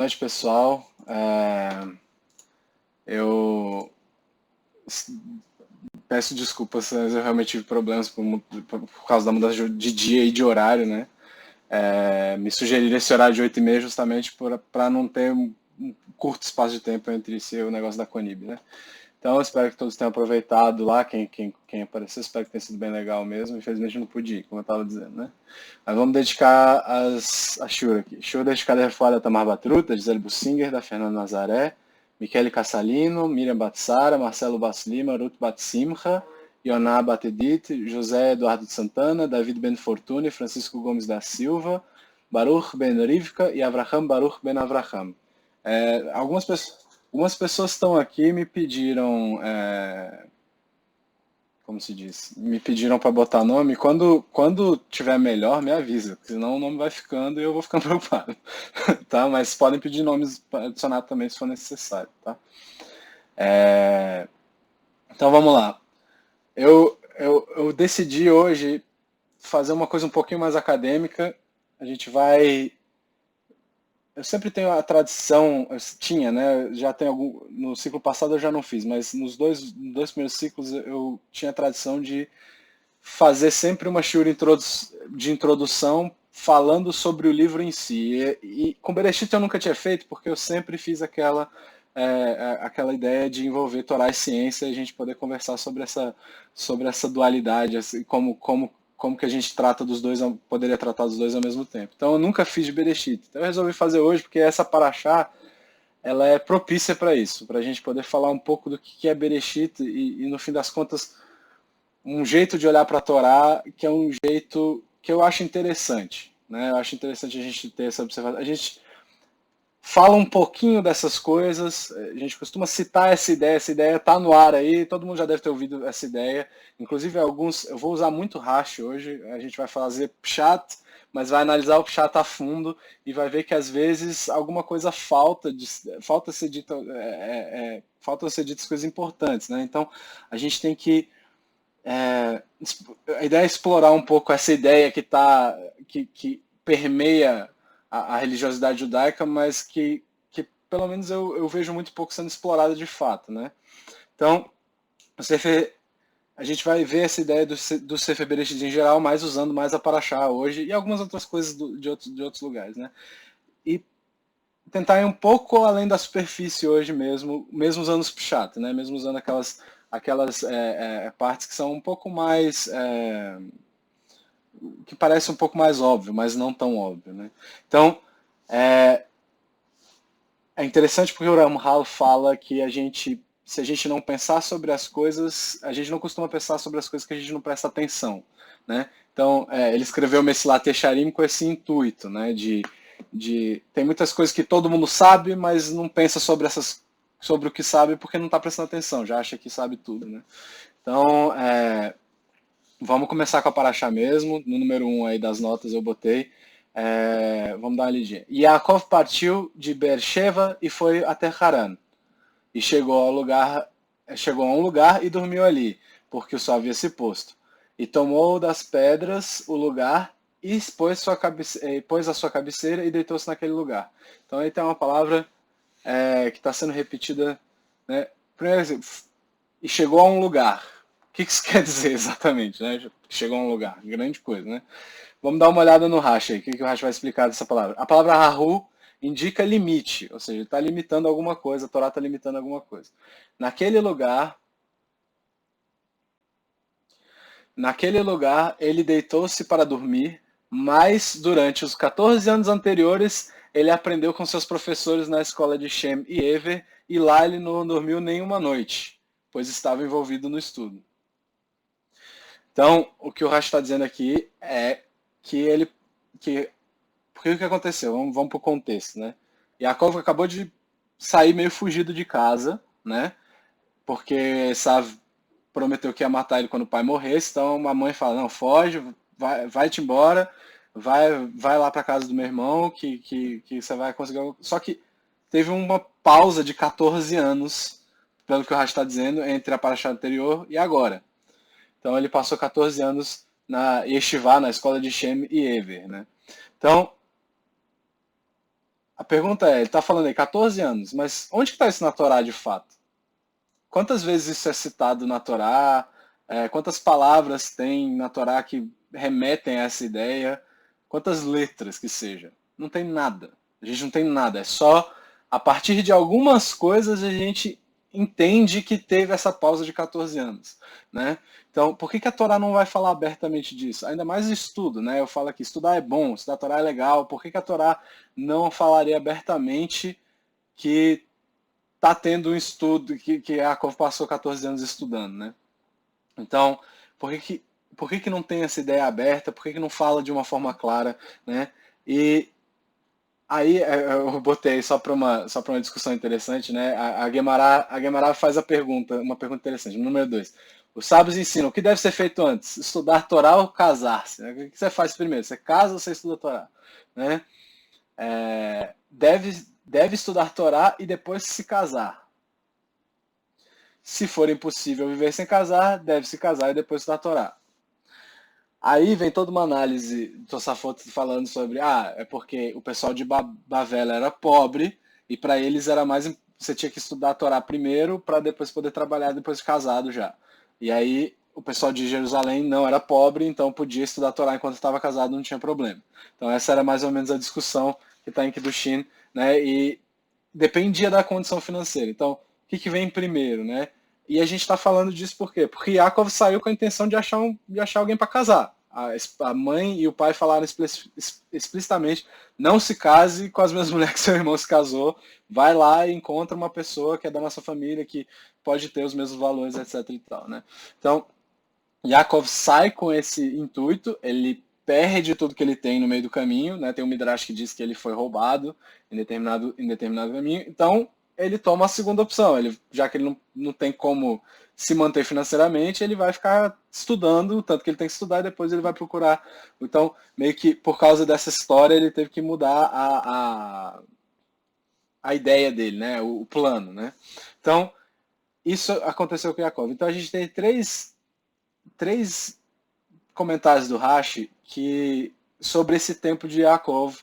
Noite, pessoal. Eu peço desculpas, mas eu realmente tive problemas por causa da mudança de dia e de horário, né? Me sugeriram esse horário de 8h30 justamente para não ter um curto espaço de tempo entre si e o negócio da Conib, né? Então, eu espero que todos tenham aproveitado lá, quem apareceu, espero que tenha sido bem legal mesmo. Infelizmente, eu não pude ir, como eu estava dizendo, né? Mas vamos dedicar a Shura aqui. Shura dedicada a Refuá da Tamar Batruta, Gisele Bussinger, da Fernanda Nazaré, Michele Cassalino, Miriam Batsara, Marcelo Baslima, Ruth Batsimcha, Ioná Batedit, José Eduardo de Santana, David Ben Fortune, Francisco Gomes da Silva, Baruch Ben Rivka e Avraham Baruch Ben Avraham. Algumas pessoas estão aqui e me pediram, como se diz, me pediram para botar nome. Quando tiver melhor, me avisa, senão o nome vai ficando e eu vou ficando preocupado, tá? Mas podem pedir nomes para adicionar também se for necessário, tá? Então vamos lá. Eu decidi hoje fazer uma coisa um pouquinho mais acadêmica. A gente vai. Eu sempre tenho a tradição, eu tinha, né? Já tem algum. No ciclo passado eu já não fiz, mas nos dois primeiros ciclos eu tinha a tradição de fazer sempre uma shiur de introdução falando sobre o livro em si. E com Bereshit eu nunca tinha feito, porque eu sempre fiz aquela ideia de envolver Torá e ciência e a gente poder conversar sobre essa dualidade, assim, como que a gente trata dos dois, poderia tratar dos dois ao mesmo tempo. Então eu nunca fiz de Bereshit. Então eu resolvi fazer hoje, porque essa paraxá, ela é propícia para isso, para a gente poder falar um pouco do que é Bereshit e no fim das contas, um jeito de olhar para a Torá que é um jeito que eu acho interessante, né? Eu acho interessante a gente ter essa observação. A gente fala um pouquinho dessas coisas, a gente costuma citar essa ideia está no ar aí, todo mundo já deve ter ouvido essa ideia, inclusive alguns, eu vou usar muito Rashi hoje, a gente vai fazer Pshat, mas vai analisar o Pshat a fundo e vai ver que às vezes alguma coisa falta ser dita, faltam ser ditas coisas importantes, né? Então a gente tem que a ideia é explorar um pouco essa ideia que permeia a religiosidade judaica, mas que pelo menos eu vejo muito pouco sendo explorada de fato, né? Então, a gente vai ver essa ideia do Sefer Bereshit em geral, mas usando mais a Paraxá hoje e algumas outras coisas de outros lugares, né? E tentar ir um pouco além da superfície hoje mesmo usando os Pshat, né? Mesmo usando aquelas partes que são um pouco mais que parece um pouco mais óbvio, mas não tão óbvio, né? Então é interessante porque o Ramchal fala que se a gente não pensar sobre as coisas, a gente não costuma pensar sobre as coisas que a gente não presta atenção, né? Então ele escreveu Mesilat Yesharim com esse intuito, né? Tem muitas coisas que todo mundo sabe, mas não pensa sobre o que sabe porque não está prestando atenção, já acha que sabe tudo, né? Então vamos começar com a Paraxá mesmo. No número 1 aí das notas eu botei. Vamos dar uma lidinha. Yaakov partiu de Beersheba e foi até Haran. E chegou a um lugar e dormiu ali, porque o sol havia se posto. E tomou das pedras o lugar e pôs a sua cabeceira e deitou-se naquele lugar. Então aí tem uma palavra que está sendo repetida, né? Primeiro, e chegou a um lugar. O que isso quer dizer exatamente, né? Chegou a um lugar, grande coisa, né? Vamos dar uma olhada no Rashi aí, o que o Rashi vai explicar dessa palavra. A palavra Hahu indica limite, ou seja, está limitando alguma coisa, a Torá está limitando alguma coisa. Naquele lugar, ele deitou-se para dormir, mas durante os 14 anos anteriores, ele aprendeu com seus professores na escola de Shem e Ever, e lá ele não dormiu nenhuma noite, pois estava envolvido no estudo. Então, o que o Rashi está dizendo aqui é que ele. Porque o que aconteceu? Vamos para o contexto, né? Yaakov acabou de sair meio fugido de casa, né? Porque Esav prometeu que ia matar ele quando o pai morresse, então a mãe fala, não, foge, vai-te embora, vai lá para casa do meu irmão, que você vai conseguir. Só que teve uma pausa de 14 anos, pelo que o Rashi está dizendo, entre a paraxá anterior e agora. Então ele passou 14 anos na Yeshiva, na escola de Shem e Ever, né? Então, a pergunta é, ele está falando aí 14 anos, mas onde que está isso na Torá de fato? Quantas vezes isso é citado na Torá? Quantas palavras tem na Torá que remetem a essa ideia? Quantas letras que seja? Não tem nada. A gente não tem nada. É só a partir de algumas coisas a gente entende que teve essa pausa de 14 anos, né? Então, por que a Torá não vai falar abertamente disso? Ainda mais estudo, né? Eu falo aqui, estudar é bom, estudar a Torá é legal. Por que a Torá não falaria abertamente que tá tendo um estudo que a Yaakov passou 14 anos estudando, né? Então, por que não tem essa ideia aberta? Por que não fala de uma forma clara, né? E aí eu botei só para uma discussão interessante, né? A Guemará faz uma pergunta interessante. Número 2. Os sábios ensinam o que deve ser feito antes, estudar Torá ou casar-se, né? O que você faz primeiro? Você casa ou você estuda Torá, né? Deve estudar Torá e depois se casar. Se for impossível viver sem casar, deve se casar e depois estudar Torá. Aí vem toda uma análise do Tosafot falando sobre, é porque o pessoal de Bavela era pobre e para eles era mais, você tinha que estudar a Torá primeiro para depois poder trabalhar depois de casado já. E aí o pessoal de Jerusalém não era pobre, então podia estudar a Torá enquanto estava casado, não tinha problema. Então essa era mais ou menos a discussão que está em Kiddushin, né? E dependia da condição financeira. Então, o que vem primeiro, né? E a gente está falando disso por quê? Porque Yaakov saiu com a intenção de achar alguém para casar. A mãe e o pai falaram explicitamente: não se case com as mesmas mulheres que seu irmão se casou. Vai lá e encontra uma pessoa que é da nossa família, que pode ter os mesmos valores, etc. e tal, né? Então, Yaakov sai com esse intuito, ele perde tudo que ele tem no meio do caminho, né? Tem um Midrash que diz que ele foi roubado em determinado caminho. Então, ele toma a segunda opção. Já que ele não tem como se manter financeiramente, ele vai ficar estudando, tanto que ele tem que estudar e depois ele vai procurar. Então, meio que por causa dessa história, ele teve que mudar a ideia dele, né? O plano, né? Então, isso aconteceu com Yaakov. Então, a gente tem três comentários do Rashi sobre esse tempo de Yaakov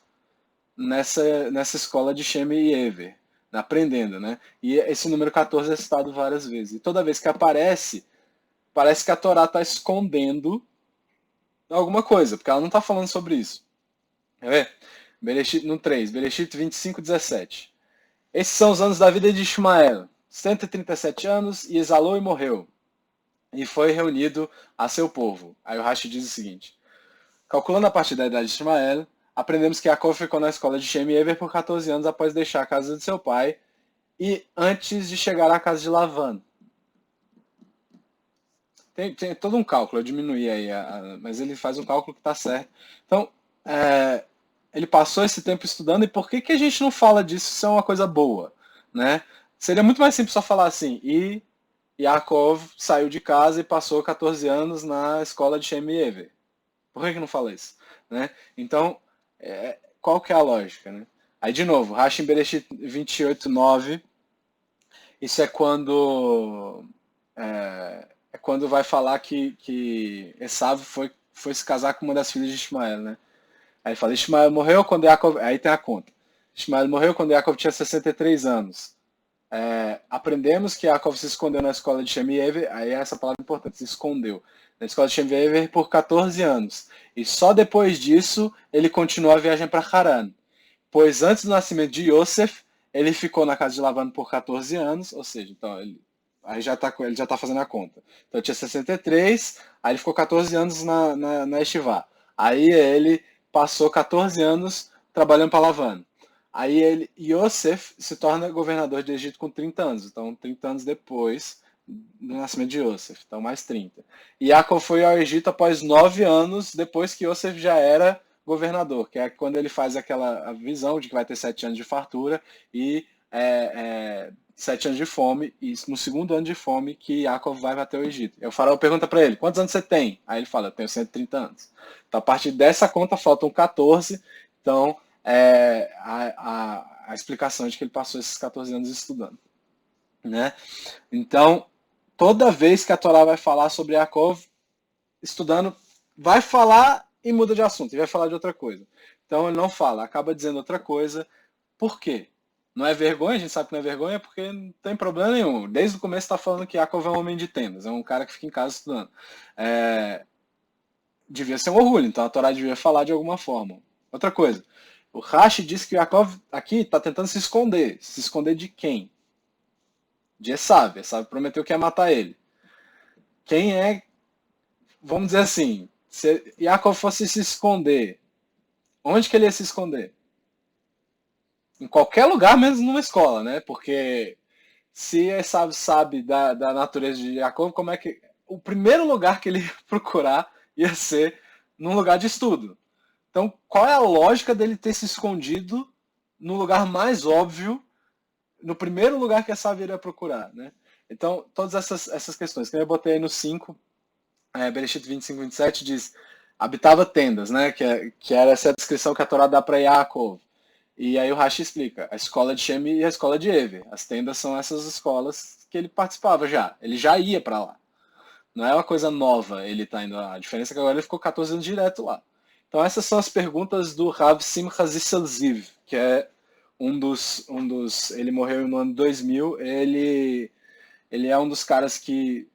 nessa escola de Shem e Ever, aprendendo, né? E esse número 14 é citado várias vezes. E toda vez que aparece, parece que a Torá está escondendo alguma coisa, porque ela não está falando sobre isso. Quer ver? Bereshit, no 3, Bereshit 25, 17. Esses são os anos da vida de Ismael, 137 anos, e exalou e morreu. E foi reunido a seu povo. Aí o Rashi diz o seguinte: calculando a partir da idade de Ismael, aprendemos que Yaakov ficou na escola de Shem e Ever por 14 anos após deixar a casa de seu pai e antes de chegar à casa de Lavan. Tem todo um cálculo, eu diminuí aí, mas ele faz um cálculo que está certo. Então, ele passou esse tempo estudando, e por que a gente não fala disso se é uma coisa boa, né? Seria muito mais simples só falar assim: e Yaakov saiu de casa e passou 14 anos na escola de Shem e Ever. Por que não fala isso? Né? Então, qual que é a lógica? Né? Aí, de novo, Rashi em Bereshit 28:9, isso é quando vai falar que Esav foi se casar com uma das filhas de Ismael, né? Aí fala, Ismael morreu quando Yaakov... Aí tem a conta. Ismael morreu quando Yaakov tinha 63 anos. Aprendemos que Yaakov se escondeu na escola de Shem e Ever, aí essa palavra é importante, se escondeu na escola de Shem e Ever por 14 anos. E só depois disso ele continuou a viagem para Haran. Pois antes do nascimento de Yosef, ele ficou na casa de Lavan por 14 anos, ou seja, então ele já está fazendo a conta. Então tinha 63, aí ele ficou 14 anos na Estivá. Aí ele passou 14 anos trabalhando para Lavan. Aí Yosef se torna governador do Egito com 30 anos. Então, 30 anos depois do nascimento de Yosef. Então, mais 30. E Yaakov foi ao Egito após 9 anos depois que Yosef já era governador, que é quando ele faz aquela visão de que vai ter 7 anos de fartura e 7 anos de fome, e no segundo ano de fome que Yaakov vai até o Egito. O faraó pergunta para ele: quantos anos você tem? Aí ele fala: eu tenho 130 anos. Então, a partir dessa conta, faltam 14. Então, a explicação de que ele passou esses 14 anos estudando. Né? Então, toda vez que a Torá vai falar sobre Yaakov, estudando, vai falar e muda de assunto, e vai falar de outra coisa. Então ele não fala, acaba dizendo outra coisa, Por quê? Não é vergonha, a gente sabe que não é vergonha porque não tem problema nenhum. Desde o começo está falando que Yaakov é um homem de tendas, é um cara que fica em casa estudando. É, devia ser um orgulho, então a Torá devia falar de alguma forma. Outra coisa, o Rashi diz que Yaakov aqui está tentando se esconder. Se esconder de quem? De Esav. Esav prometeu que ia matar ele. Quem é, vamos dizer assim, se Yaakov fosse se esconder, onde que ele ia se esconder? Em qualquer lugar, menos numa escola, né? Porque se Esav sabe da natureza de Yaakov, como é que... O primeiro lugar que ele ia procurar ia ser num lugar de estudo. Então, qual é a lógica dele ter se escondido no lugar mais óbvio, no primeiro lugar que essa iria procurar, né? Então, todas essas questões, que eu botei aí no 5, Bereshit 25, 27 diz, habitava tendas, né? Que era essa descrição que a Torá dá para Yaakov. E aí o Rashi explica, a escola de Shem e a escola de Ever. As tendas são essas escolas que ele participava já. Ele já ia para lá. Não é uma coisa nova ele tá indo lá. A diferença é que agora ele ficou 14 anos direto lá. Então essas são as perguntas do Rav Simcha Zisselziv, que é um dos... Ele morreu no ano 2000. Ele é um dos caras que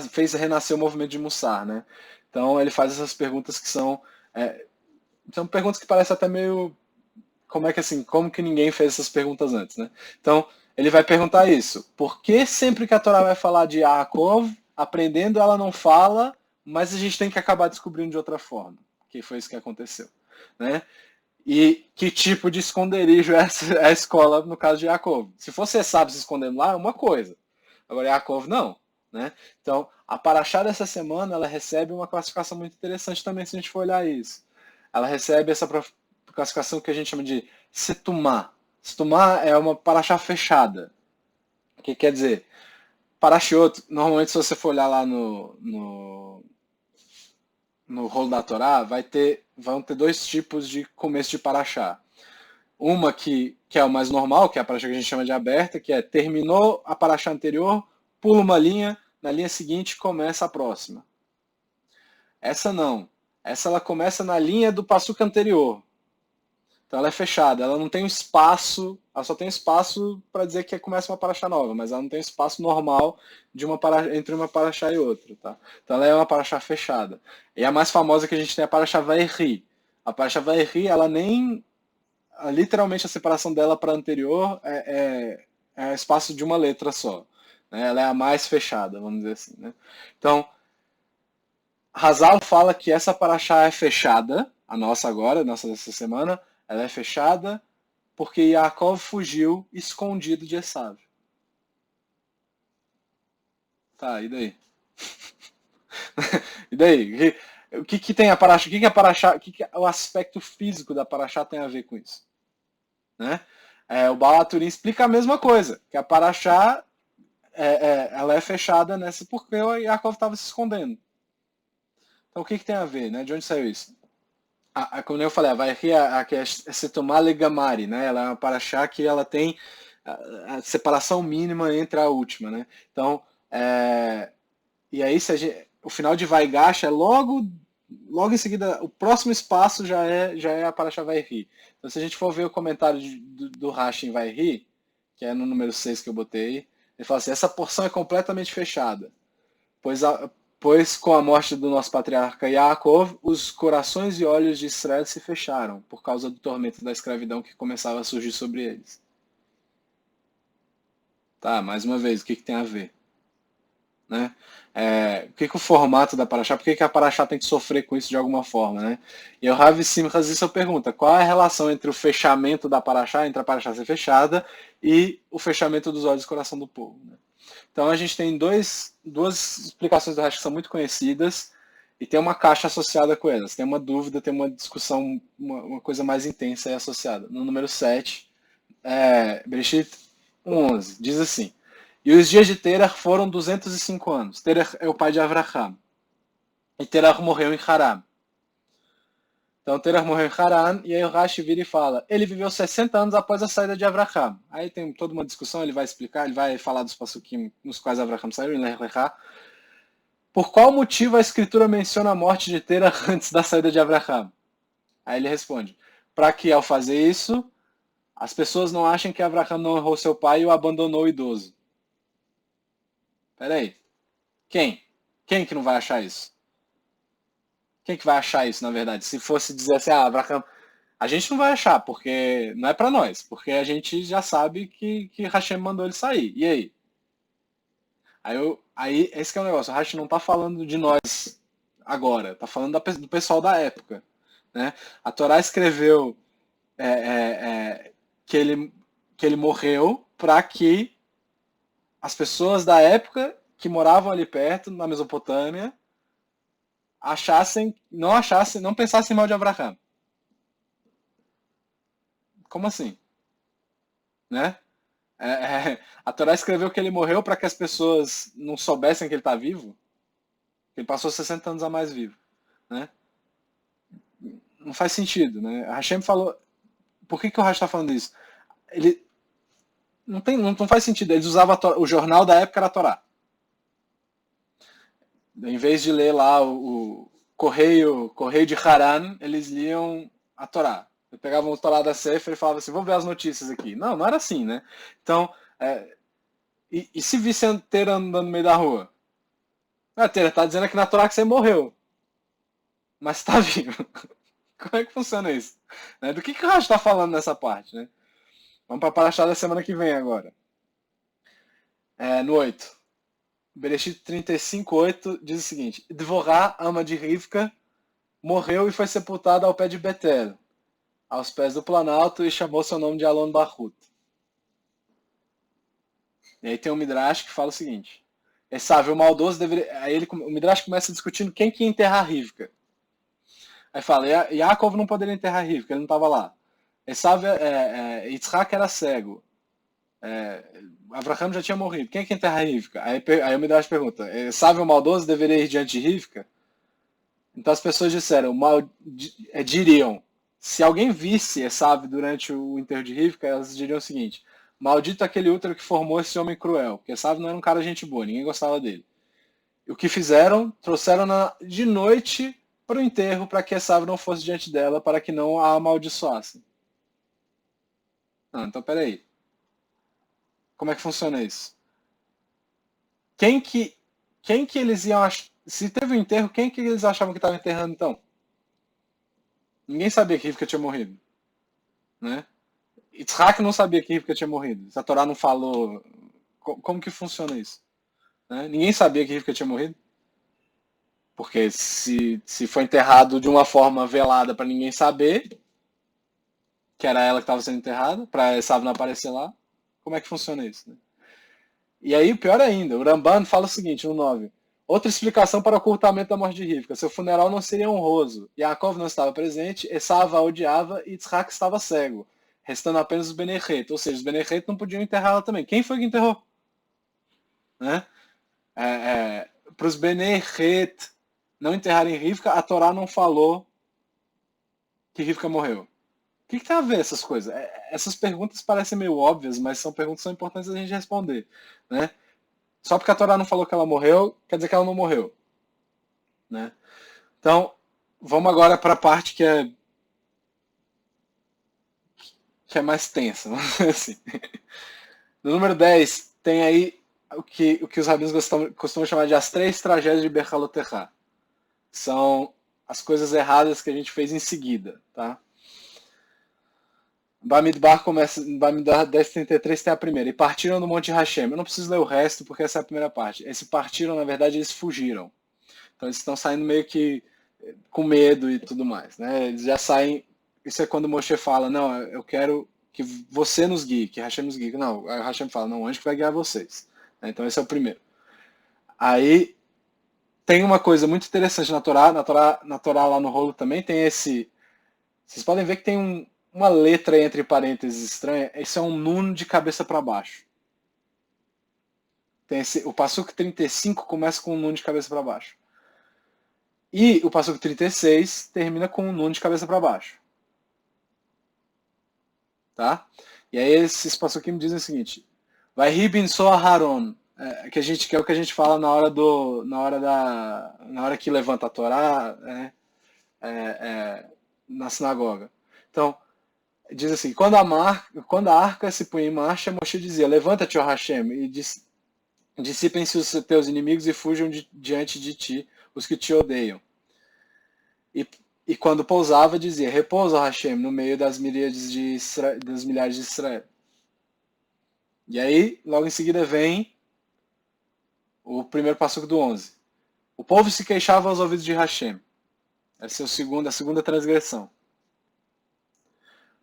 fez renascer o movimento de Mussar, né? Então ele faz essas perguntas que são perguntas que parecem até meio... como que ninguém fez essas perguntas antes, né? Então, ele vai perguntar isso. Por que sempre que a Torá vai falar de Yaakov, aprendendo ela não fala, mas a gente tem que acabar descobrindo de outra forma? Que foi isso que aconteceu, né? E que tipo de esconderijo é a escola no caso de Yaakov? Se você sabe se escondendo lá, é uma coisa. Agora, Yaakov não, né? Então, a Paraxá dessa semana, ela recebe uma classificação muito interessante também, se a gente for olhar isso. Ela recebe essa classificação que a gente chama de Setumá. Setumá é uma paraxá fechada. O que quer dizer? Parashiot, normalmente se você for olhar lá no rolo da Torá, vão ter dois tipos de começo de paraxá. Uma que é o mais normal, que é a paraxá que a gente chama de aberta, que é terminou a paraxá anterior, pula uma linha, na linha seguinte começa a próxima. Essa não. Essa ela começa na linha do passuca anterior. Então ela é fechada, ela não tem um espaço, ela só tem espaço para dizer que começa uma paraxá nova, mas ela não tem espaço normal entre uma paraxá e outra, tá? Então ela é uma paraxá fechada. E a mais famosa que a gente tem é a paraxá Vayechi. A paraxá Vayechi, ela nem... literalmente a separação dela para a anterior é espaço de uma letra só, né? Ela é a mais fechada, vamos dizer assim, né? Então, Hazal fala que essa paraxá é fechada, a nossa agora, a nossa dessa semana, ela é fechada porque Yaakov fugiu escondido de Esav. Tá, e daí? E daí? O que tem a paraxá? O que a paraxá? O aspecto físico da paraxá tem a ver com isso? Né? O Baal HaTurim explica a mesma coisa, que a paraxá ela é fechada nessa porque o Yaakov estava se escondendo. Então o que tem a ver, né? De onde saiu isso? Como eu falei, a Vayechi é Setumá Legamari, né? Ela é uma paraxá que ela tem a separação mínima entre a última, né? Então, e aí o final de Vaigash é logo em seguida, o próximo espaço já é a paraxá Vayechi. Então, se a gente for ver o comentário do Rashi em Vayechi, que é no número 6 que eu botei, ele fala assim, essa porção é completamente fechada, pois com a morte do nosso patriarca Yaakov, os corações e olhos de Israel se fecharam, por causa do tormento da escravidão que começava a surgir sobre eles. Tá, mais uma vez, o que tem a ver? Né? O que o formato da Paraxá, por que a Paraxá tem que sofrer com isso de alguma forma, né? E o Rav Simchas isso pergunta, qual é a relação entre o fechamento da Paraxá, entre a Paraxá ser fechada, e o fechamento dos olhos do coração do povo, né? Então a gente tem duas explicações do Rashi que são muito conhecidas, e tem uma caixa associada com elas. Tem uma dúvida, tem uma discussão, uma coisa mais intensa aí associada. No número 7, Bereshit 11, diz assim, e os dias de Terah foram 205 anos. Terah é o pai de Avraham. E Terah morreu em Haran. Então Terah morreu em Haran, e aí o Rashi vira e fala, ele viveu 60 anos após a saída de Avraham. Aí tem toda uma discussão, ele vai explicar, ele vai falar dos passuquim nos quais Avraham saiu, em Lech Lechá. Por qual motivo a escritura menciona a morte de Terah antes da saída de Avraham? Aí ele responde, para que ao fazer isso, as pessoas não achem que Abraham não honrou seu pai e o abandonou idoso. Peraí, quem? Quem que não vai achar isso? Quem que vai achar isso, na verdade? Se fosse dizer assim, Abraham... A gente não vai achar, porque não é para nós, porque a gente já sabe que Hashem mandou ele sair. E aí? Aí esse que é o negócio, o Hashem não está falando de nós agora, está falando do pessoal da época. Né? A Torá escreveu é, é, é, que ele morreu para que as pessoas da época que moravam ali perto, na Mesopotâmia, não pensassem mal de Abraham. Como assim? Né? A Torá escreveu que ele morreu para que as pessoas não soubessem que ele está vivo. Ele passou 60 anos a mais vivo. Né? Não faz sentido. Né? A Hashem falou. Por que o Hashem está falando isso? Ele não faz sentido. Eles usavam o jornal da época era a Torá. Em vez de ler lá o Correio de Haran, eles liam a Torá. Eles pegavam o Torá da Sefer e falavam assim, vou ver as notícias aqui. Não era assim, né? Então, e se visse a Teira andando no meio da rua? A Teira está dizendo aqui na Torá que você morreu. Mas está vivo. Como é que funciona isso? Né? Do que o Rashi está falando nessa parte? Né? Vamos para a paraxá da semana que vem agora. No 8. Bereshit 35:8 diz o seguinte: Dvorá, ama de Rivka, morreu e foi sepultada ao pé de Betel, aos pés do Planalto, e chamou seu nome de Alon Bahut. E aí tem um Midrash que fala o seguinte: Esav, o maldoso deveria. Aí o Midrash começa discutindo quem que ia enterrar Rivka. Aí fala: Yaakov não poderia enterrar Rivka, ele não estava lá. Esav, Yitzhak era cego. Abraham já tinha morrido. Quem é que enterra Rivka? Aí o Midrash pergunta: Esav, o maldoso deveria ir diante de Rivka? Então as pessoas disseram, diriam, se alguém visse Esav durante o enterro de Rivka, elas diriam o seguinte: maldito aquele útero que formou esse homem cruel, porque Esav não era um cara gente boa, ninguém gostava dele. E o que fizeram? Trouxeram de noite para o enterro para que Esav não fosse diante dela, para que não a amaldiçoassem. Não, então peraí. Como é que funciona isso? Quem que eles iam achar? Se teve um enterro, quem que eles achavam que estava enterrando então? Ninguém sabia que Rivka tinha morrido. Né? Yitzhak não sabia que Rivka tinha morrido. A Torá não falou. Como que funciona isso? Né? Ninguém sabia que Rivka tinha morrido. Porque se foi enterrado de uma forma velada para ninguém saber que era ela que estava sendo enterrada, para Esav não aparecer lá, como é que funciona isso? Né? E aí, pior ainda, o Ramban fala o seguinte, no 9. Outra explicação para o ocultamento da morte de Rivka. Seu funeral não seria honroso. Yaakov não estava presente, Esav a odiava e Yitzhak estava cego. Restando apenas os Benerret. Ou seja, os Benerret não podiam enterrá-la também. Quem foi que enterrou? Né? Para os Benerret não enterrarem Rivka, a Torá não falou que Rivka morreu. O que tem a ver essas coisas? Essas perguntas parecem meio óbvias, mas são perguntas que são importantes a gente responder. Né? Só porque a Torá não falou que ela morreu, quer dizer que ela não morreu. Né? Então, vamos agora para a parte que é mais tensa. Vamos dizer assim. No número 10, tem aí o que os rabinos costumam chamar de as 3 tragédias de Bechalotechá. São as coisas erradas que a gente fez em seguida. Tá? Bamidbar começa. Bamidbar 10:33 tem a primeira. E partiram do Monte Hashem. Eu não preciso ler o resto porque essa é a primeira parte. Esse partiram, na verdade, eles fugiram. Então eles estão saindo meio que com medo e tudo mais. Né? Eles já saem. Isso é quando o Moshe fala: não, eu quero que você nos guie, que Hashem nos guie. Não, aí o Hashem fala: não, o anjo que vai guiar vocês. Então esse é o primeiro. Aí tem uma coisa muito interessante na Torá lá no rolo também tem esse. Vocês podem ver que tem uma letra entre parênteses estranha. Esse é um nun de cabeça para baixo. O Passuco 35 começa com um nun de cabeça para baixo. E o Passuco 36 termina com um nun de cabeça para baixo. Tá? E aí esses Passuquim dizem o seguinte: vai ribin soa Haron, que é o que a gente fala na hora que levanta a Torá, na sinagoga. Então, diz assim, quando a arca se punha em marcha, Moshe dizia, levanta-te, ó Hashem, e dissipem-se os teus inimigos e fujam diante de ti os que te odeiam. E, e quando pousava, dizia, repousa, ó Hashem, no meio das miríades dos milhares de Israel. E aí, logo em seguida, vem o primeiro passuco do 11. O povo se queixava aos ouvidos de Hashem. Essa é a segunda transgressão.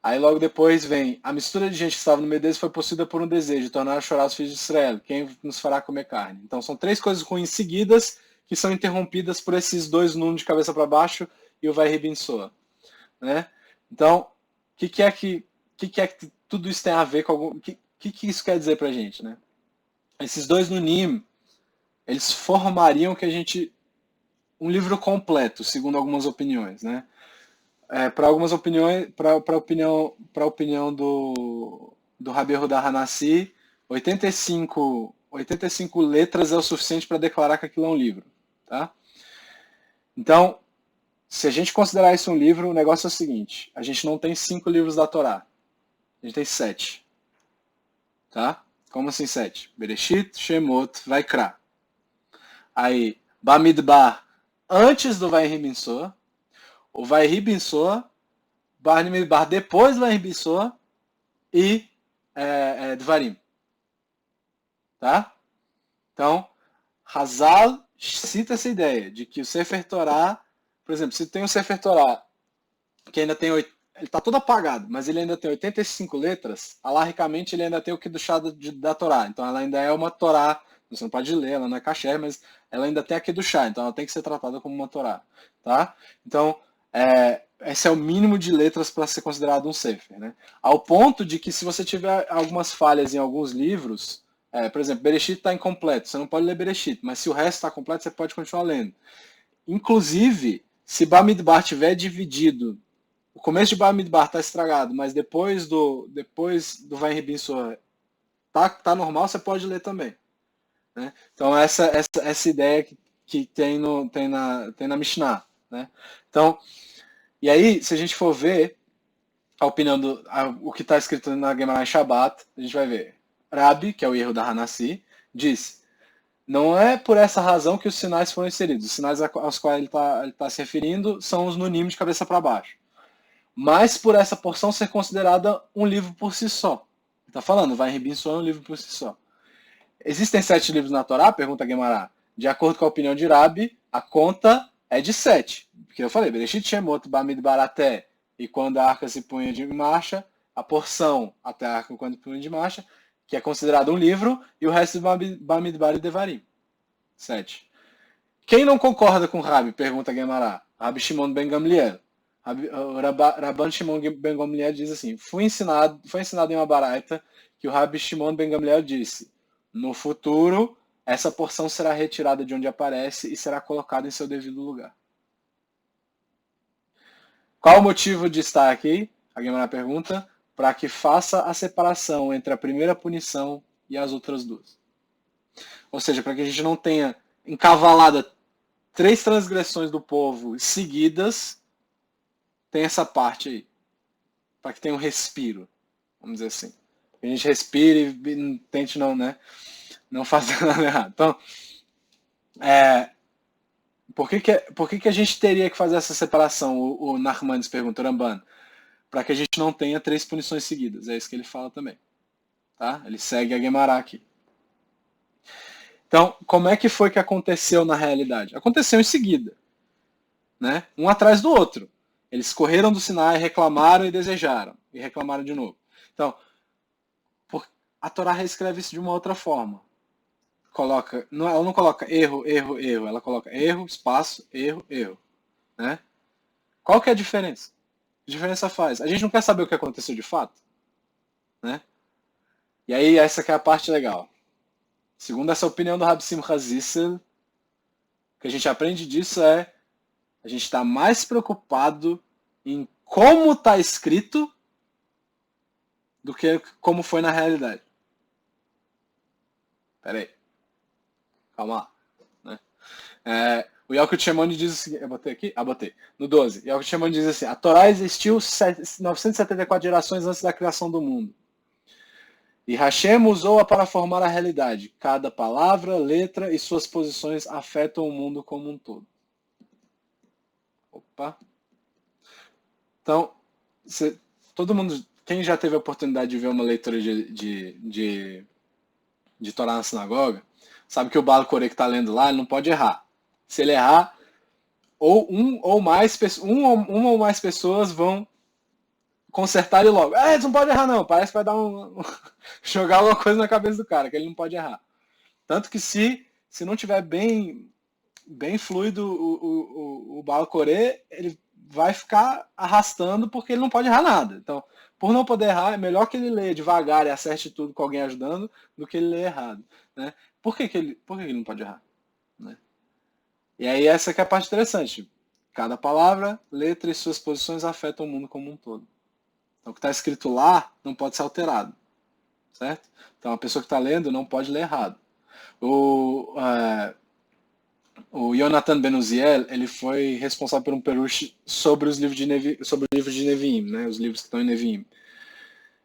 Aí logo depois vem, a mistura de gente que estava no meio deles foi possuída por um desejo, tornar a chorar os filhos de Israel, quem nos fará comer carne. Então são três coisas ruins seguidas que são interrompidas por esses dois números de cabeça para baixo e o vai ribinsoa, né? Então, o que é que tudo isso tem a ver com algum... O que isso quer dizer pra gente, né? Esses dois nunim, eles formariam um livro completo, segundo algumas opiniões, né? Para algumas opiniões, para a opinião do Rabi Yehuda Hanassi, 85 letras é o suficiente para declarar que aquilo é um livro, tá? Então, se a gente considerar isso um livro, o negócio é o seguinte: a gente não tem 5 livros da Torá, a gente tem 7, tá? Como assim 7? Bereshit, Shemot, Vaikra. Aí, Bamidbar antes do Vai Ribinsoa, o Vai Ribinsoa, Bar Nimidbar depois do Vai Ribinsoa e Dvarim. Tá? Então, Hazal cita essa ideia de que o Sefer Torah, por exemplo, se tem um Sefer Torah que ainda tem, ele está todo apagado, mas ele ainda tem 85 letras, alarricamente ele ainda tem o Kiddushá da Torá. Então ela ainda é uma Torá, você não pode ler, ela não é caché, mas ela ainda tem a Kiddushá, então ela tem que ser tratada como uma Torá. Tá? Então, esse é o mínimo de letras para ser considerado um Sefer. Né? Ao ponto de que se você tiver algumas falhas em alguns livros, por exemplo, Bereshit está incompleto, você não pode ler Bereshit, mas se o resto está completo, você pode continuar lendo. Inclusive, se Bamidbar tiver dividido, o começo de Bamidbar está estragado, mas depois do Vai Ribinsoa tá normal, você pode ler também. Né? Então essa ideia que tem na Mishnah. Né? Então, e aí, se a gente for ver a opinião o que está escrito na Gemara Shabbat, a gente vai ver. Rabi, que é o erro da Hanassi, diz: não é por essa razão que os sinais foram inseridos. Os sinais aos quais ele tá se referindo são os nunim de cabeça para baixo. Mas por essa porção ser considerada um livro por si só. Ele está falando, Vai Ribinsoa é um livro por si só. Existem 7 livros na Torá? Pergunta Guemará. De acordo com a opinião de Rabi, a conta é de 7. Porque eu falei, Bereshit, Shemot, Bamidbar até, e quando a arca se punha de marcha, a porção até a arca quando se punha de marcha, que é considerado um livro, e o resto de Bamidbar e Devarim. 7. Quem não concorda com Rabi? Pergunta Guemará. Rabi Shimon ben Gamliel. Rabban Shimon ben Gamliel diz assim: foi ensinado em uma baraita que o Rabi Shimon ben Gamliel disse: no futuro, essa porção será retirada de onde aparece e será colocada em seu devido lugar. Qual o motivo de estar aqui? A Guemará pergunta: para que faça a separação entre a primeira punição e as outras duas. Ou seja, para que a gente não tenha encavalada 3 transgressões do povo seguidas, tem essa parte aí. Para que tenha um respiro, vamos dizer assim. Que a gente respire e tente não fazer nada errado. Então, por que a gente teria que fazer essa separação? O Nachmanides pergunta, o Ramban. Para que a gente não tenha 3 punições seguidas. É isso que ele fala também. Tá? Ele segue a Guemará aqui. Então, como é que foi que aconteceu na realidade? Aconteceu em seguida. Né? Um atrás do outro. Eles correram do Sinai, reclamaram e desejaram. E reclamaram de novo. Então, a Torá reescreve isso de uma outra forma. Ela não coloca erro, erro, erro. Ela coloca erro, espaço, erro, erro. Né? Qual que é a diferença? Que diferença faz? A gente não quer saber o que aconteceu de fato? Né? E aí, essa que é a parte legal. Segundo essa opinião do Rabi Simcha Zissel, o que a gente aprende disso é a gente está mais preocupado em como está escrito do que como foi na realidade. Pera aí. Calma lá. Né? O Yalkut Shimon diz o seguinte, eu botei aqui? Botei. No 12. Yalkut Shimon diz assim, a Torá existiu 974 gerações antes da criação do mundo. E Hashem usou-a para formar a realidade. Cada palavra, letra e suas posições afetam o mundo como um todo. Opa. Então, todo mundo, quem já teve a oportunidade de ver uma leitura de Torá na sinagoga, sabe que o Baal Coré que está lendo lá, ele não pode errar. Se ele errar, uma ou mais pessoas vão consertar ele logo. Você não pode errar não, parece que vai dar jogar alguma coisa na cabeça do cara, que ele não pode errar. Tanto que se não tiver bem fluido o Baal Coré, ele vai ficar arrastando porque ele não pode errar nada. Então, por não poder errar, é melhor que ele leia devagar e acerte tudo com alguém ajudando do que ele ler errado. Né? Por que ele não pode errar? Né? E aí essa que é a parte interessante. Cada palavra, letra e suas posições afetam o mundo como um todo. Então, o que está escrito lá não pode ser alterado. Certo? Então, a pessoa que está lendo não pode ler errado. O Yonatan Ben Uziel, ele foi responsável por um perush sobre os livros de Nevi'im, né? Os livros que estão em Nevi'im.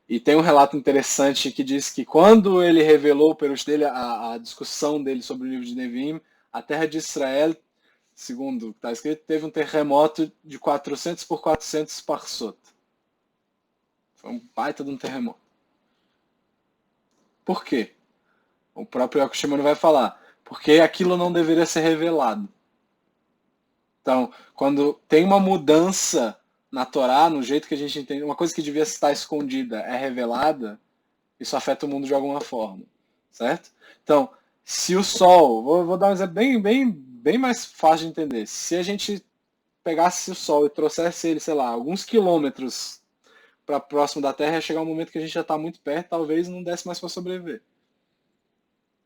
E tem um relato interessante que diz que quando ele revelou o perush dele, a discussão dele sobre o livro de Nevi'im, a terra de Israel, segundo o que está escrito, teve um terremoto de 400 por 400 parsot. Foi um baita de um terremoto. Por quê? O próprio Yalkut Shimon vai falar. Porque aquilo não deveria ser revelado. Então, quando tem uma mudança na Torá, no jeito que a gente entende, uma coisa que devia estar escondida é revelada, isso afeta o mundo de alguma forma. Certo? Então, se o Sol, vou dar um exemplo bem mais fácil de entender. Se a gente pegasse o Sol e trouxesse ele, sei lá, alguns quilômetros para próximo da Terra, ia chegar um momento que a gente já está muito perto, talvez não desse mais para sobreviver.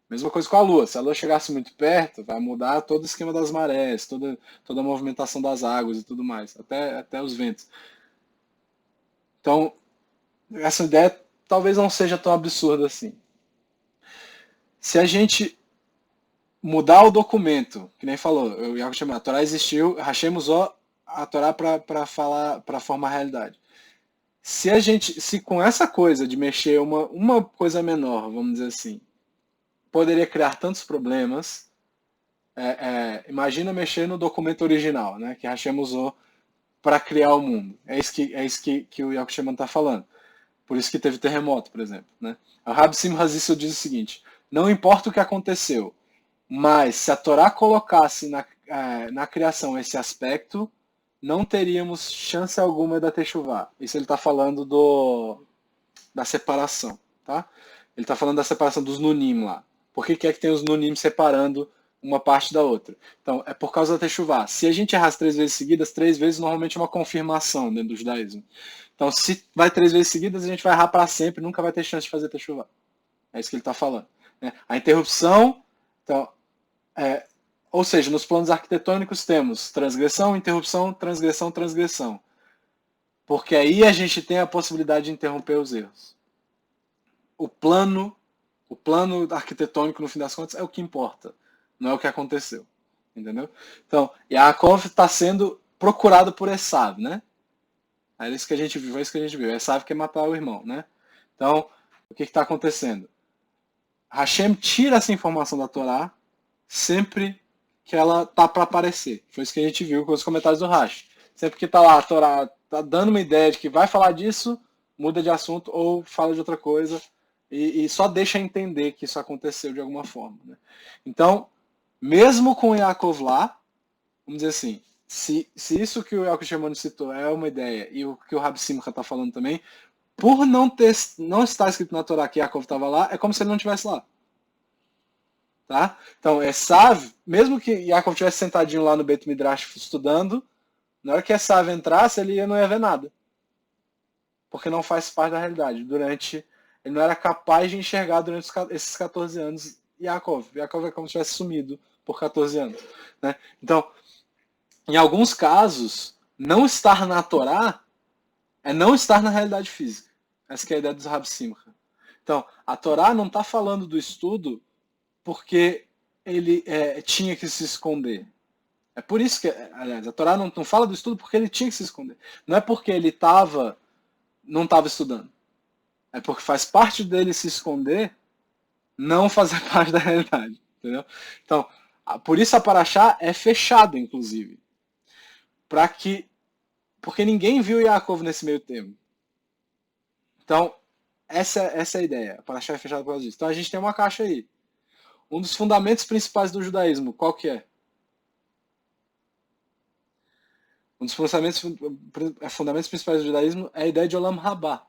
Mesma coisa com a Lua. Se a Lua chegasse muito perto, vai mudar todo o esquema das marés, toda a movimentação das águas e tudo mais, até os ventos. Então, essa ideia talvez não seja tão absurda assim. Se a gente mudar o documento, que nem falou, o Yalkut Shimon, a Torá existiu, Hashem usou a Torá para formar a realidade. Se com essa coisa de mexer uma coisa menor, vamos dizer assim, poderia criar tantos problemas. Imagina mexer no documento original, né, que Hashem usou para criar o mundo. É isso que o Yalkut Shimon está falando. Por isso que teve terremoto, por exemplo. Né? O Rabbi Simcha Zissou diz o seguinte: não importa o que aconteceu, mas se a Torá colocasse na criação esse aspecto, não teríamos chance alguma da Teshuvá. Isso ele está falando da separação. Tá? Ele está falando da separação dos Nunim lá. Por que é que tem os Nunim separando uma parte da outra? Então, é por causa da Teshuvá. Se a gente errasse 3 vezes seguidas, 3 vezes normalmente é uma confirmação dentro do judaísmo. Então, se vai 3 vezes seguidas, a gente vai errar para sempre, nunca vai ter chance de fazer Teshuvá. É isso que ele está falando. Né? A interrupção, então, ou seja, nos planos arquitetônicos temos transgressão, interrupção, transgressão, transgressão. Porque aí a gente tem a possibilidade de interromper os erros. O plano arquitetônico, no fim das contas, é o que importa, não é o que aconteceu. Entendeu? Então, Yaakov está sendo procurado por Esav, né? É isso que a gente viu, Esav quer matar o irmão, né? Então, o que está acontecendo? Hashem tira essa informação da Torá sempre que ela tá para aparecer. Foi isso que a gente viu com os comentários do Rashi. Sempre que está lá a Torá tá dando uma ideia de que vai falar disso, muda de assunto ou fala de outra coisa e só deixa entender que isso aconteceu de alguma forma. Né? Então, mesmo com Yaakov lá, vamos dizer assim, se isso que o Yalkut Shimon citou é uma ideia e o que o Rabbi Simcha está falando também, por não estar escrito na Torá que Yaakov estava lá, é como se ele não estivesse lá. Tá? Então, Esav, mesmo que Yaakov estivesse sentadinho lá no Beit Midrash estudando, na hora que Esav entrasse, ele não ia ver nada. Porque não faz parte da realidade. Ele não era capaz de enxergar durante esses 14 anos Yaakov. Yaakov é como se tivesse sumido por 14 anos. Né? Então, em alguns casos, não estar na Torá é não estar na realidade física. Essa que é a ideia dos Rabbi Simcha. Então, a Torá não está falando do estudo porque ele tinha que se esconder? É por isso que, aliás, a Torá não fala do estudo porque ele tinha que se esconder. Não é porque ele não estava estudando. É porque faz parte dele se esconder, não fazer parte da realidade. Entendeu? Então, por isso a Paraxá é fechada, inclusive. Porque ninguém viu Yaakov nesse meio tempo. Então, essa é a ideia. A Paraxá é fechada por causa disso. Então a gente tem uma caixa aí. Um dos fundamentos principais do judaísmo, qual que é? Um dos fundamentos principais do judaísmo é a ideia de Olam Rabá.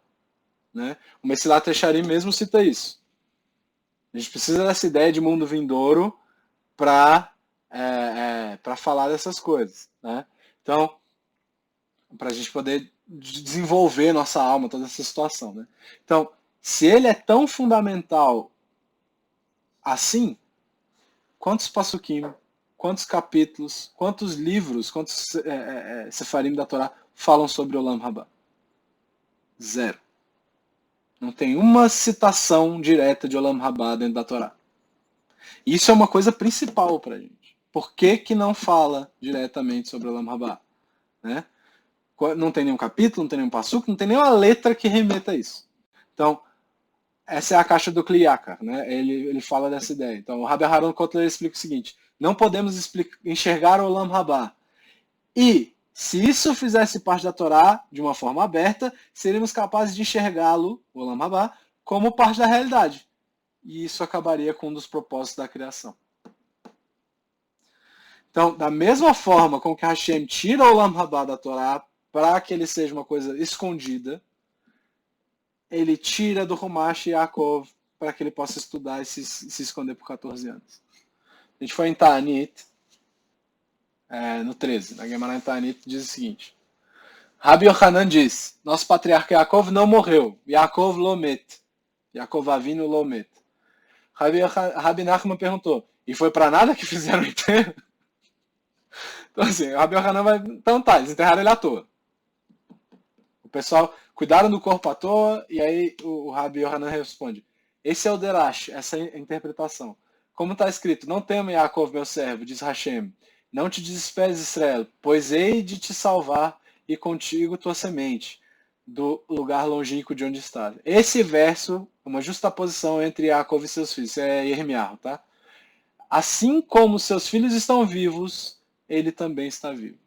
Né? O Mesilat Yesharim mesmo cita isso. A gente precisa dessa ideia de mundo vindouro para falar dessas coisas. Né? Então, para a gente poder desenvolver nossa alma, toda essa situação. Né? Então, se ele é tão fundamental assim, quantos pasukim, quantos capítulos, quantos livros, quantos sefarim da Torá falam sobre Olam Rabá? Zero. Não tem uma citação direta de Olam Rabá dentro da Torá. Isso é uma coisa principal para a gente. Por que não fala diretamente sobre Olam Rabá? Né? Não tem nenhum capítulo, não tem nenhum passuco, não tem nenhuma letra que remeta a isso. Então, essa é a caixa do Kliyakar, né? Ele fala dessa ideia. Então, o Rabbi Aharon Kotler explica o seguinte: não podemos enxergar o Olam Rabá. E, se isso fizesse parte da Torá de uma forma aberta, seríamos capazes de enxergá-lo, o Olam Rabá, como parte da realidade. E isso acabaria com um dos propósitos da criação. Então, da mesma forma com que Hashem tira o Olam Rabá da Torá para que ele seja uma coisa escondida, ele tira do Humash e Yaakov para que ele possa estudar e se esconder por 14 anos. A gente foi em Ta'anit, no 13, na Gemara em Ta'anit, diz o seguinte: Rabi Yohanan diz, nosso patriarca Yaakov não morreu, Yaakov lomet, Yaakov Avinu lomet. Rabi Nachman perguntou, e foi para nada que fizeram o enterro? Então assim, o Rabi Yohanan vai, então tá, eles enterraram ele à toa. O pessoal cuidaram do corpo à toa, e aí o Rabi Yohanan responde, esse é o Derash, essa é a interpretação. Como está escrito, não tema Yaakov, meu servo, diz Hashem, não te desesperes, Israel, pois hei de te salvar e contigo tua semente, do lugar longínquo de onde estás. Esse verso é uma justaposição entre Yaakov e seus filhos, isso é Yermiarro, tá? Assim como seus filhos estão vivos, ele também está vivo.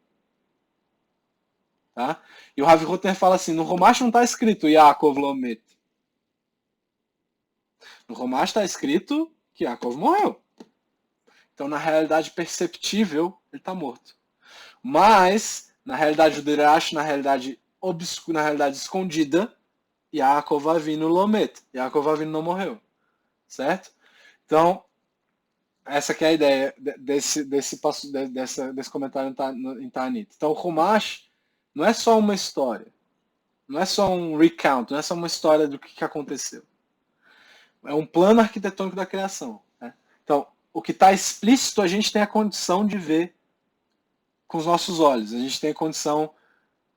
Tá? E o Rav Rutner fala assim, no Romash não está escrito Yaakov Lomet. No Romash está escrito que Yaakov morreu. Então, na realidade perceptível, ele está morto. Mas, na realidade do Derash, na realidade obscura, na realidade escondida, Yaakov Avinu Lomet. Yaakov Avinu não morreu. Certo? Então, essa que é a ideia desse comentário em Ta'anit. Então, o Chumash não é só uma história. Não é só um recount, não é só uma história do que aconteceu. É um plano arquitetônico da criação. Né? Então, o que está explícito a gente tem a condição de ver com os nossos olhos. A gente tem a condição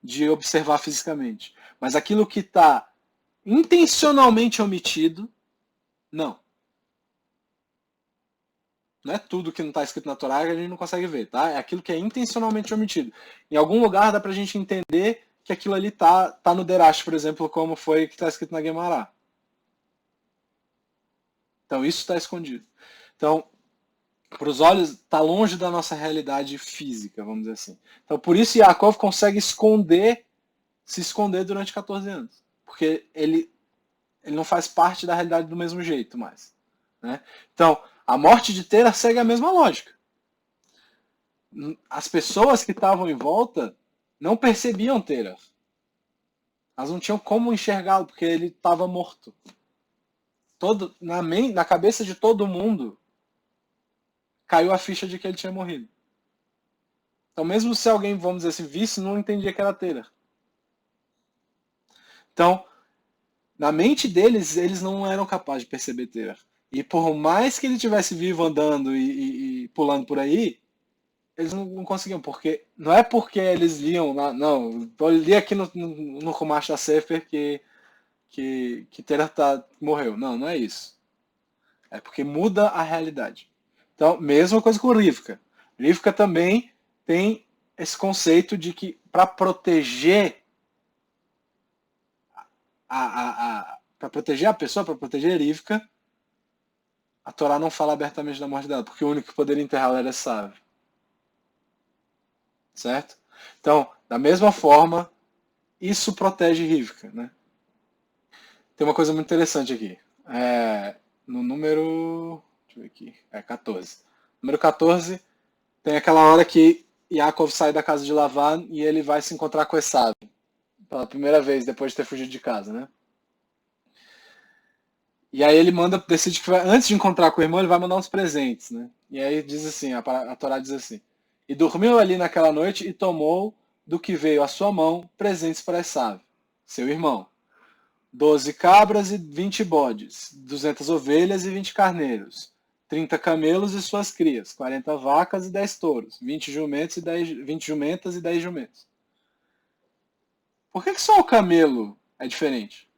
de observar fisicamente. Mas aquilo que está intencionalmente omitido, não. Não é tudo que não está escrito na Torá que a gente não consegue ver, tá? É aquilo que é intencionalmente omitido. Em algum lugar dá pra gente entender que aquilo ali tá no Derash, por exemplo, como foi que está escrito na Gemara. Então isso está escondido. Então, para os olhos, está longe da nossa realidade física, vamos dizer assim. Então, por isso Yaakov consegue se esconder durante 14 anos. Porque ele não faz parte da realidade do mesmo jeito mais. Né? Então, a morte de Tera segue a mesma lógica. As pessoas que estavam em volta não percebiam Tera. Elas não tinham como enxergá-lo, porque ele estava morto. Na cabeça de todo mundo, caiu a ficha de que ele tinha morrido. Então, mesmo se alguém, vamos dizer assim, visse, não entendia que era Tera. Então, na mente deles, eles não eram capazes de perceber Tera. E por mais que ele tivesse vivo andando e pulando por aí, eles não conseguiam, porque não é porque eles liam, não, eu li aqui no Chumash da Sefer que Tera morreu. Não é isso. É porque muda a realidade. Então, mesma coisa com Rivka. Rivka também tem esse conceito de que para proteger para proteger a pessoa, para proteger Rivka, a Torá não fala abertamente da morte dela, porque o único que poderia enterrá-la era Esav. Certo? Então, da mesma forma, isso protege Rivka, né? Tem uma coisa muito interessante aqui. No número. Deixa eu ver aqui. 14. Número 14, tem aquela hora que Yaakov sai da casa de Lavan e ele vai se encontrar com Esav. Pela primeira vez, depois de ter fugido de casa, né? E aí ele decide que antes de encontrar com o irmão, ele vai mandar uns presentes, né? E aí diz assim, a Torá diz assim: e dormiu ali naquela noite e tomou do que veio à sua mão presentes para Esav, seu irmão. 12 cabras e 20 bodes, 200 ovelhas e 20 carneiros, 30 camelos e suas crias, 40 vacas e 10 touros, 20 jumentos e 20 jumentas e 10 jumentos. Por que só o camelo é diferente?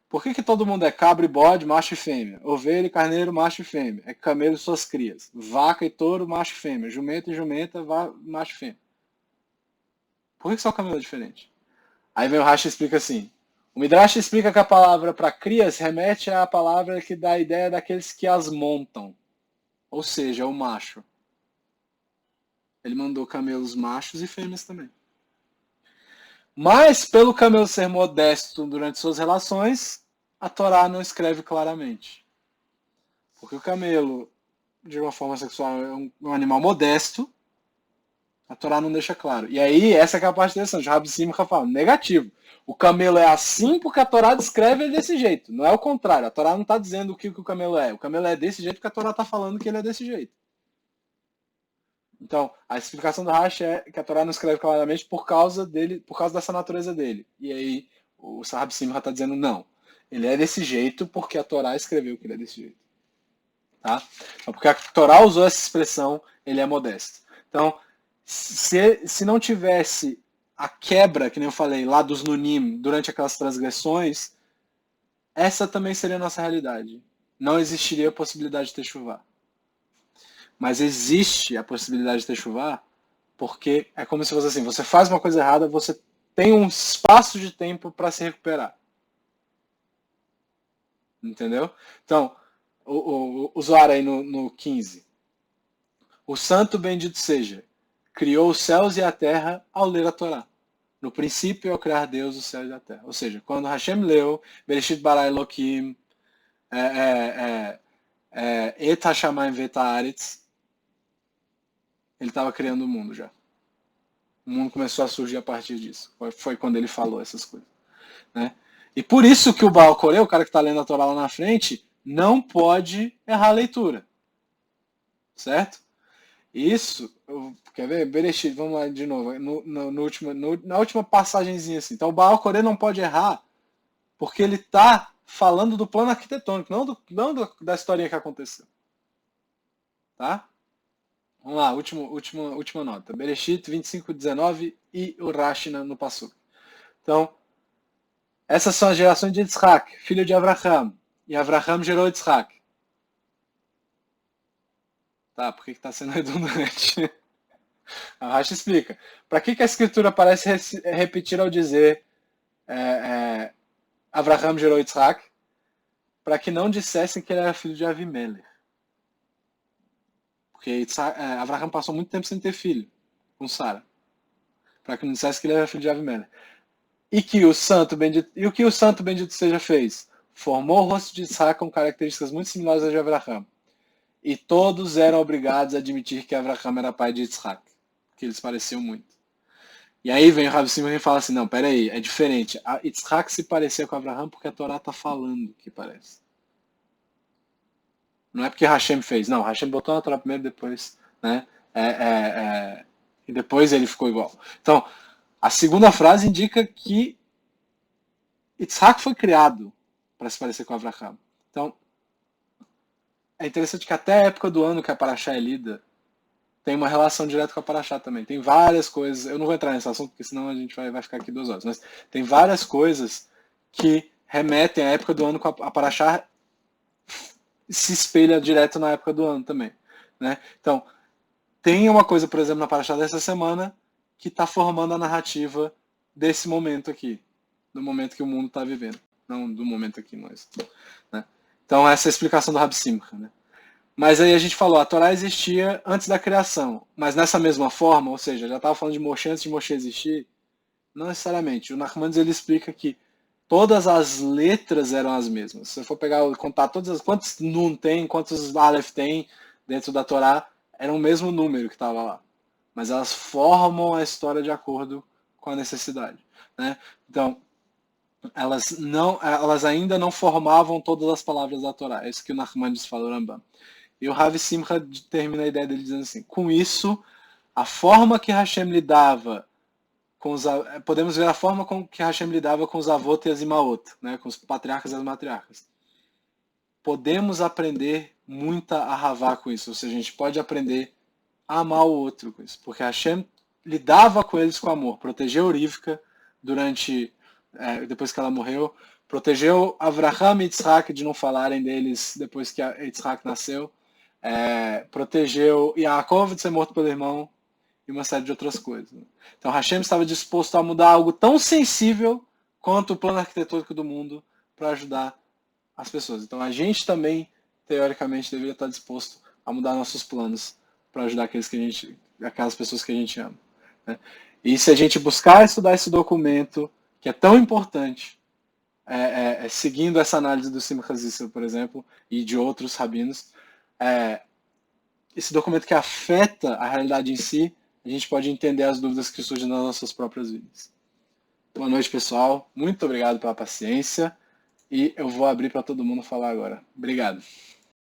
Por que todo mundo é cabra e bode, macho e fêmea? Ovelha e carneiro, macho e fêmea. É camelo e suas crias. Vaca e touro, macho e fêmea. Jumento e jumenta, macho e fêmea. Por que só o camelo é diferente? Aí vem o Rashi e explica assim. O Midrash explica que a palavra para crias remete à palavra que dá a ideia daqueles que as montam. Ou seja, o macho. Ele mandou camelos machos e fêmeas também. Mas, pelo camelo ser modesto durante suas relações, a Torá não escreve claramente. Porque o camelo, de uma forma sexual, é um animal modesto, a Torá não deixa claro. E aí, essa é a parte interessante. O Rabi Simcha fala, negativo. O camelo é assim porque a Torá descreve ele desse jeito. Não é o contrário. A Torá não está dizendo o que o camelo é. O camelo é desse jeito porque a Torá está falando que ele é desse jeito. Então, a explicação do Rashi é que a Torá não escreve claramente por causa dessa natureza dele. E aí, o Rabi Simcha está dizendo não. Ele é desse jeito porque a Torá escreveu que ele é desse jeito. Tá? Então, porque a Torá usou essa expressão, ele é modesto. Então, se não tivesse a quebra, que nem eu falei, lá dos Nunim, durante aquelas transgressões, essa também seria a nossa realidade. Não existiria a possibilidade de ter chuva. Mas existe a possibilidade de ter chuva porque é como se fosse assim, você faz uma coisa errada, você tem um espaço de tempo para se recuperar. Entendeu? Então, o Zohar aí no 15. O santo bendito seja, criou os céus e a terra ao ler a Torá. No princípio, ao criar Deus os céus e a terra. Ou seja, quando Hashem leu, Bereshit bara Elohim, Et hashamayim vet haaretz, ele estava criando o mundo já. O mundo começou a surgir a partir disso. Foi quando ele falou essas coisas. Né? E por isso que o Baal Coré, o cara que está lendo a Torá lá na frente, não pode errar a leitura. Certo? Isso, quer ver? Bereshit, vamos lá de novo. Na última passagenzinha assim. Então o Baal Coré não pode errar porque ele está falando do plano arquitetônico, não da historinha que aconteceu. Tá? Vamos lá, última nota. Bereshit 25:19 e o Rashi no Passuk. Então, essas são as gerações de Yitzhak, filho de Avraham. E Avraham gerou Yitzhak. Tá, por que está sendo redundante? A Rashi explica. Para que a escritura parece repetir ao dizer Avraham gerou Yitzhak? Para que não dissessem que ele era filho de Avimelech. Porque Avraham passou muito tempo sem ter filho com Sara. Para que não dissesse que ele era filho de Avimelech. E que o santo bendito seja fez? Formou o rosto de Yitzhak com características muito similares às de Avraham. E todos eram obrigados a admitir que Avraham era pai de Yitzhak. Que eles pareciam muito. E aí vem o Rabi Simon e fala assim, não, peraí, é diferente. A Yitzhak se parecia com Avraham porque a Torá está falando que parece. Não é porque Hashem fez. Não, Hashem botou na Torá primeiro, depois, né? E depois ele ficou igual. Então, a segunda frase indica que Yitzhak foi criado para se parecer com Avraham. Então, é interessante que até a época do ano que a Paraxá é lida, tem uma relação direta com a Paraxá também. Tem várias coisas, eu não vou entrar nesse assunto, porque senão a gente vai ficar aqui 2 horas, mas tem várias coisas que remetem à época do ano com a Paraxá se espelha direto na época do ano também, né? Então, tem uma coisa, por exemplo, na Parashá dessa semana, que está formando a narrativa desse momento aqui, do momento que o mundo está vivendo, não do momento aqui nós, né? Então, essa é a explicação do Rabi Simcha, né? Mas aí a gente falou, a Torá existia antes da criação, mas nessa mesma forma, ou seja, já estava falando de Moshe antes de Moshe existir, não necessariamente. O Nachmanides ele explica que todas as letras eram as mesmas. Se você for pegar, contar todas as, quantos Nun tem, quantos Aleph tem dentro da Torá, era o mesmo número que estava lá. Mas elas formam a história de acordo com a necessidade, né? Então, elas ainda não formavam todas as palavras da Torá. É isso que o Nachmanides fala, o Rambam. E o Rav Simcha termina a ideia dele dizendo assim: com isso, a forma que Hashem lidava com os, podemos ver a forma com que Hashem lidava com os avot e as imaot, né, com os patriarcas e as matriarcas. Podemos aprender muita ahavá com isso, ou seja, a gente pode aprender a amar o outro com isso, porque Hashem lidava com eles com amor, protegeu Rivka durante, depois que ela morreu, protegeu Avraham e Yitzhak de não falarem deles depois que Yitzhak nasceu, protegeu Yaakov de ser morto pelo irmão e uma série de outras coisas. Então Hashem estava disposto a mudar algo tão sensível quanto o plano arquitetônico do mundo para ajudar as pessoas. Então a gente também, teoricamente, deveria estar disposto a mudar nossos planos para ajudar aquelas pessoas que a gente ama, né? E se a gente buscar estudar esse documento, que é tão importante, seguindo essa análise do Simcha Zissel, por exemplo, e de outros rabinos, esse documento que afeta a realidade em si, a gente pode entender as dúvidas que surgem nas nossas próprias vidas. Boa noite, pessoal. Muito obrigado pela paciência. E eu vou abrir para todo mundo falar agora. Obrigado.